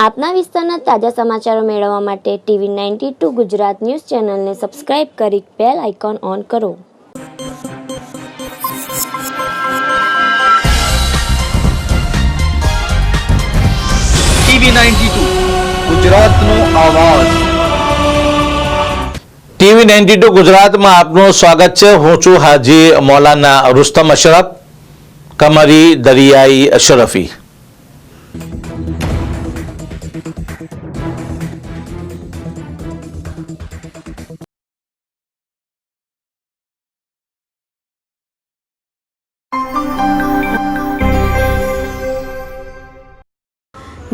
આપના વિસ્તારના તાજા સમાચારો મેળવવા માટે ટીવી 92 ગુજરાત ન્યૂઝ ચેનલને સબસ્ક્રાઇબ કરી બેલ આઇકોન ઓન કરો. ટીવી 92 ગુજરાતનો અવાજ. ટીવી 92 ગુજરાતમાં આપનું સ્વાગત છે. હું છું હાજી મૌલાના રુસ્તમ અશરફ, કમરી દરિયાઈ અશરફી.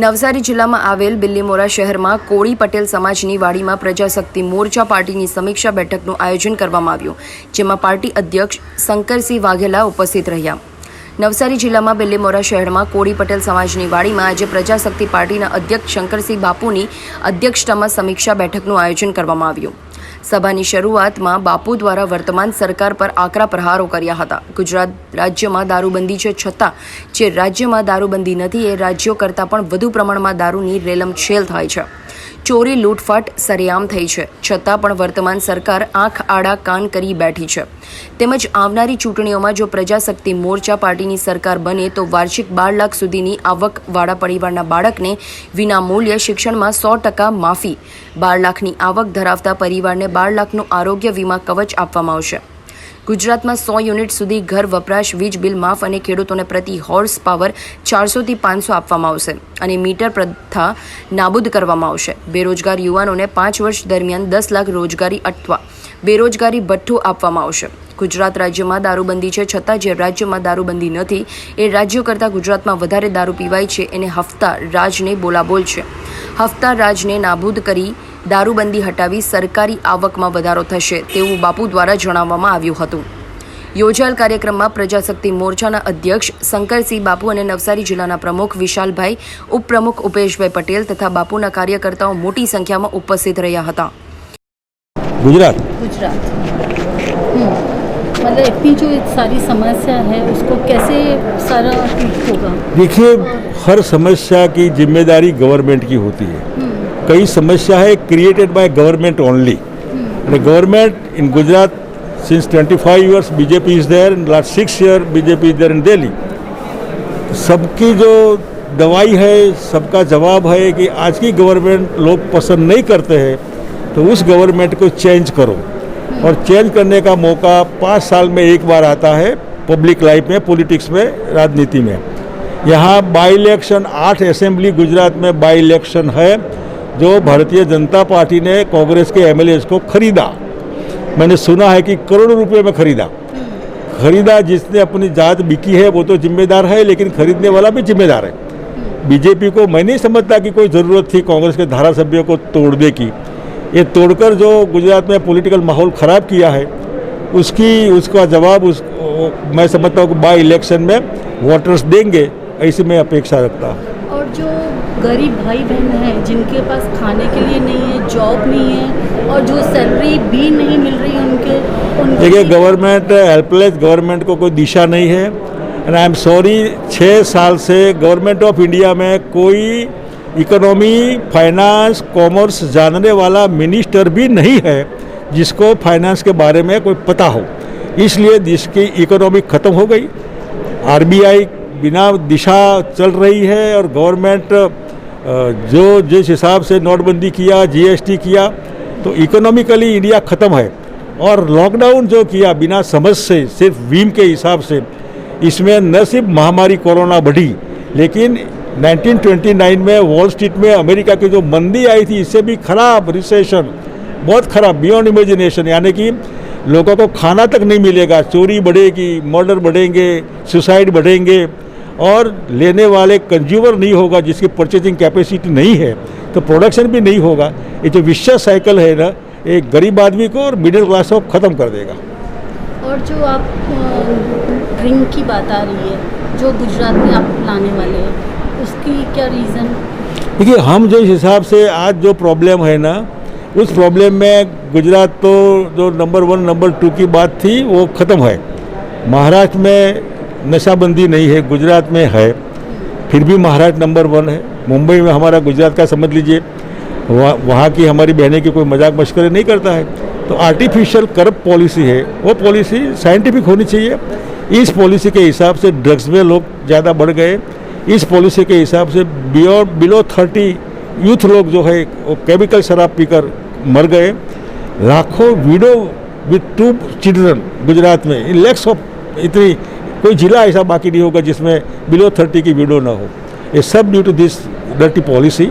નવસારી જિલ્લામાં આવેલ બિલ્લીમોરા શહેરમાં કોળી પટેલ સમાજની વાડીમાં પ્રજાશક્તિ મોરચા પાર્ટીની સમીક્ષા બેઠકનું આયોજન કરવામાં આવ્યું, જેમાં પાર્ટી અધ્યક્ષ શંકરસિંહ વાઘેલા ઉપસ્થિત રહ્યા. નવસારી જિલ્લામાં બિલ્લીમોરા શહેરમાં કોળી પટેલ સમાજની વાડીમાં આજે પ્રજાશક્તિ પાર્ટીના અધ્યક્ષ શંકરસિંહ બાપુની અધ્યક્ષતામાં સમીક્ષા બેઠકનું આયોજન કરવામાં આવ્યું. સભાની શરૂઆતમાં બાપુ દ્વારા વર્તમાન સરકાર પર આકરા પ્રહારો કર્યા હતા. ગુજરાત રાજ્યમાં દારૂબંધી છે, છતાં જે રાજ્યમાં દારૂબંધી નથી એ રાજ્યો કરતાં પણ વધુ પ્રમાણમાં દારૂની રેલમછેલ થાય છે. ચોરી લૂંટફાટ સરેઆમ થઈ છે, છતાં પણ વર્તમાન સરકાર આંખ આડા કાન કરી બેઠી છે. તેમજ આવનારી ચૂંટણીઓમાં જો પ્રજાશક્તિ મોરચા પાર્ટીની સરકાર બને તો વાર્ષિક 12 લાખ સુધીની આવકવાળા પરિવારના બાળકને વિના મૂલ્યે શિક્ષણમાં 100% માફી, 12 લાખની આવક ધરાવતા પરિવારને 12 લાખનું આરોગ્ય વીમા કવચ આપવામાં આવશે. ગુજરાતમાં 100 યુનિટ સુધી ઘર વપરાશ વીજ બિલ માફ અને ખેડૂતોને પ્રતિ હોર્સ પાવર 400 થી 500 આપવામાં આવશે અને મીટર પ્રથા નાબૂદ કરવામાં આવશે. બેરોજગાર યુવાનોને 5 વર્ષ દરમિયાન 10 લાખ રોજગારી અથવા બેરોજગારી ભથ્થું આપવામાં આવશે. ગુજરાત રાજ્યમાં દારૂબંધી છે, છતાં જે રાજ્યમાં દારૂબંધી નથી એ રાજ્યો કરતાં ગુજરાતમાં વધારે દારૂ પીવાય છે. એને હફતા રાજને બોલાબોલ છે. હફતા રાજને નાબૂદ કરી દારૂબંધી હટાવી સરકારી આવકમાં વધારો થશે તેવું બાપુ દ્વારા જણાવવામાં આવ્યું હતું. યોજાયેલ કાર્યક્રમમાં પ્રજાશક્તિ મોરચાના અધ્યક્ષ શંકરસિંહ બાપુ અને નવસારી જિલ્લાના પ્રમુખ વિશાલભાઈ, ઉપપ્રમુખ ઉપેશભાઈ પટેલ તથા બાપુના કાર્યકર્તાઓ મોટી સંખ્યામાં ઉપસ્થિત રહ્યા હતા. गुजरात मतलब इतनी जो सारी समस्या है उसको कैसे सारा ठीक होगा? देखिए, हर समस्या की जिम्मेदारी गवर्नमेंट की होती है. कई समस्या है created by government only. Government in Gujarat since 25 years BJP is there, in last 6 years BJP is there in Delhi. सबकी जो दवाई है, सबका जवाब है कि आज की गवर्नमेंट लोग पसंद नहीं करते हैं तो उस गवर्नमेंट को चेंज करो. और चेंज करने का मौका 5 साल में एक बार आता है पब्लिक लाइफ में, पॉलिटिक्स में, राजनीति में. यहाँ बाई इलेक्शन 8 असेंबली गुजरात में बाई इलेक्शन है जो भारतीय जनता पार्टी ने कांग्रेस के एमएलएस को खरीदा. मैंने सुना है कि करोड़ों रुपए में खरीदा. जिसने अपनी जात बिकी है वो तो जिम्मेदार है, लेकिन खरीदने वाला भी जिम्मेदार है. बीजेपी को मैं नहीं समझता कि कोई ज़रूरत थी कांग्रेस के धारासभ्यों को तोड़ने की. ये तोड़कर जो गुजरात में पॉलिटिकल माहौल ख़राब किया है उसका जवाब मैं समझता हूँ कि बाई इलेक्शन में वोटर्स देंगे, ऐसी मैं अपेक्षा रखता हूँ. और जो गरीब भाई बहन हैं जिनके पास खाने के लिए नहीं है, जॉब नहीं है और जो सैलरी भी नहीं मिल रही उनके देखिए, गवर्नमेंट हेल्पलेस, गवर्नमेंट को कोई दिशा नहीं है. एंड आई एम सॉरी, 6 साल से गवर्नमेंट ऑफ इंडिया में कोई इकोनॉमी, फाइनेंस, कॉमर्स जानने वाला मिनिस्टर भी नहीं है जिसको फाइनेंस के बारे में कोई पता हो. इसलिए देश की इकोनॉमी ख़त्म हो गई. आरबीआई बिना दिशा चल रही है और गवर्नमेंट जो जिस हिसाब से नोटबंदी किया, जीएसटी किया, तो इकोनॉमिकली इंडिया ख़त्म है. और लॉकडाउन जो किया बिना समझ से, सिर्फ वीम के हिसाब से, इसमें न सिर्फ महामारी कोरोना बढ़ी, लेकिन 1929 में वॉल स्ट्रीट में अमेरिका की जो मंदी आई थी, इससे भी खराब रिसेशन, बहुत खराब, बियॉन्ड इमेजिनेशन. यानी कि लोगों को खाना तक नहीं मिलेगा, चोरी बढ़ेगी, मर्डर बढ़ेंगे, सुसाइड बढ़ेंगे और लेने वाले कंज्यूमर नहीं होगा, जिसकी परचेजिंग कैपेसिटी नहीं है तो प्रोडक्शन भी नहीं होगा. ये जो विशेष साइकिल है ना, एक गरीब आदमी को और मिडिल क्लास को ख़त्म कर देगा. और जो आप ड्रिंक की बात आ रही है जो गुजरात में आप लाने वाले हैं, उसकी क्या रीज़न? देखिए, हम जिस हिसाब से आज जो प्रॉब्लम है ना, उस प्रॉब्लम में गुजरात तो जो नंबर 1, नंबर 2 की बात थी वो ख़त्म है. महाराष्ट्र में नशाबंदी नहीं है, गुजरात में है, फिर भी महाराष्ट्र नंबर 1 है. मुंबई में हमारा गुजरात का समझ लीजिए, वहाँ की हमारी बहनें की कोई मजाक मश्करे नहीं करता है। तो आर्टिफिशियल करप्ट पॉलिसी है, वो पॉलिसी साइंटिफिक होनी चाहिए। इस पॉलिसी के हिसाब से ड्रग्स में लोग ज़्यादा बढ़ गए, इस पॉलिसी के हिसाब से बिलो 30 यूथ लोग जो है वो केमिकल शराब पीकर मर गए। लाखों विडो विथ 2 चिल्ड्रन गुजरात में, इन लैक्स ऑफ, इतनी कोई जिला ऐसा बाकी नहीं होगा जिसमें बिलो 30 की विडो ना हो। ये सब due to this dirty policy,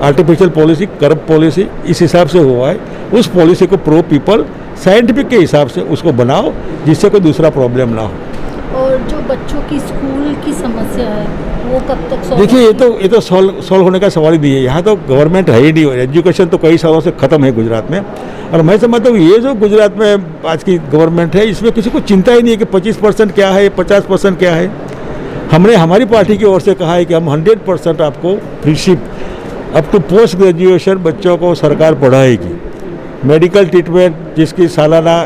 artificial policy, corrupt policy, इस हिसाब से हुआ है। उस पॉलिसी को प्रो पीपल साइंटिफिक के हिसाब से उसको बनाओ जिससे कोई दूसरा प्रॉब्लम ना हो। और जो बच्चों की स्कूल की समस्या है वो कब तक सॉल्व? देखिए ये तो सॉल्व होने का सवाल ही नहीं है। यहाँ तो गवर्नमेंट है ही नहीं, एजुकेशन तो कई सालों से ख़त्म है गुजरात में। और मैं समझता हूँ ये जो गुजरात में आज की गवर्नमेंट है इसमें किसी को चिंता ही नहीं है कि 25% क्या है, 50% क्या है। हमने हमारी पार्टी की ओर से कहा है कि हम 100% आपको freeship up to post graduation बच्चों को सरकार पढ़ाएगी। मेडिकल ट्रीटमेंट जिसकी सालाना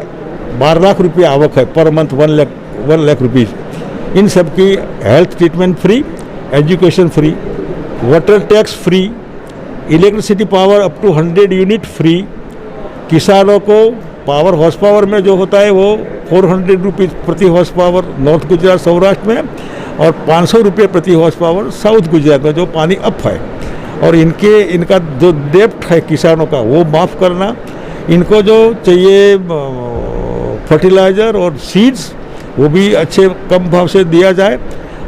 12 लाख रुपये आवक है, पर मंथ 1 लाख रुपीज़, इन सब की health treatment free, education free, water tax free, electricity power up to 100 unit free. किसानों को पावर हॉर्स पावर में जो होता है वो 400 रुपीज़ प्रति horse power north Gujarat Saurashtra में, और 500 रुपये प्रति हॉर्स पावर साउथ गुजरात में जो पानी अप है। और इनका जो डेप्ट है किसानों का वो माफ़ करना, इनको जो चाहिए फर्टिलाइज़र और सीड्स वो भी अच्छे कम भाव से दिया जाए।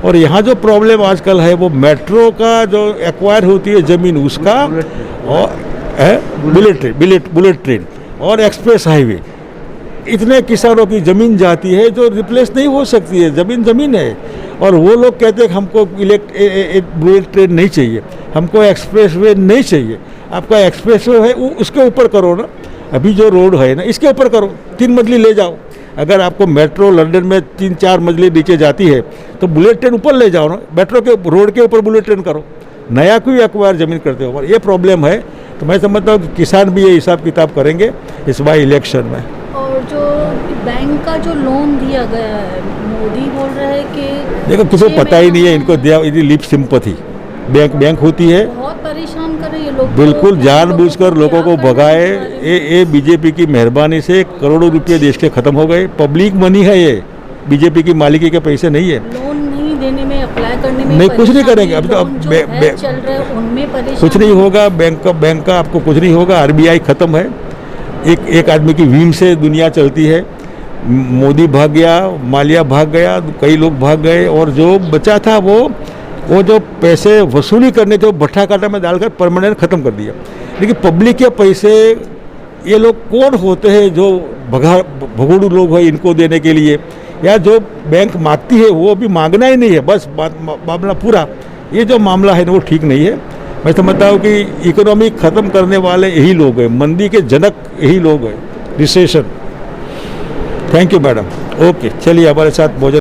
और यहाँ जो प्रॉब्लम आजकल है वो मेट्रो का जो एक्वायर होती है ज़मीन उसका, और बुलेट ट्रेन और एक्सप्रेस हाईवे, इतने किसानों की ज़मीन जाती है जो रिप्लेस नहीं हो सकती है। ज़मीन है, और वो लोग कहते हैं कि हमको बुलेट ट्रेन नहीं चाहिए, हमको एक्सप्रेस वे नहीं चाहिए। आपका एक्सप्रेस वे है उसके ऊपर करो ना, अभी जो रोड है ना इसके ऊपर करो, 3 मंजिली ले जाओ। अगर आपको मेट्रो लंदन में 3-4 मंजिली नीचे जाती है तो बुलेट ट्रेन ऊपर ले जाओ ना, मेट्रो के रोड के ऊपर बुलेट ट्रेन करो, नया कोई एक्वायर ज़मीन करते हो। ये प्रॉब्लम है। तो मैं समझता हूँ कि किसान भी ये हिसाब किताब करेंगे इस बार इलेक्शन में। और जो बैंक का जो लोन दिया गया है, मोदी बोल रहे हैं कि देखो किसी को पता ही नहीं है, इनको दिया इतनी लिप सिंपैथी बैंक होती है, बहुत परेशान कर रहे हैं ये लोग। बिल्कुल जानबूझकर लोगों को भगाए। ये बीजेपी की मेहरबानी से करोड़ों रुपए देश के खत्म हो गए। पब्लिक मनी है ये, बीजेपी की मालिकी के पैसे नहीं है। लोन नहीं देने में, अप्लाई करने में नहीं, कुछ नहीं करेंगे। अब तो अब चल रहे हैं उनमें परेशान, कुछ नहीं होगा। बैंक का आपको कुछ नहीं होगा। आरबीआई खत्म है। एक आदमी की वीम से दुनिया चलती है। मोदी भाग गया, मालिया भाग गया, कई लोग भाग गए, और जो बचा था वो जो पैसे वसूली करने थे वो भट्ठा काटा में डालकर परमानेंट ख़त्म कर दिया। लेकिन पब्लिक के पैसे, ये लोग कौन होते हैं जो भगोड़ू लोग हैं इनको देने के लिए, या जो बैंक मांगती है वो भी मांगना ही नहीं है, बस मामला पूरा। ये जो मामला है ना वो ठीक नहीं है। मैं समझता हूँ कि इकोनॉमी ख़त्म करने वाले यही लोग हैं, मंदी के जनक यही लोग हैं, recession. Thank you madam. Okay, चलिए हमारे साथ भोजन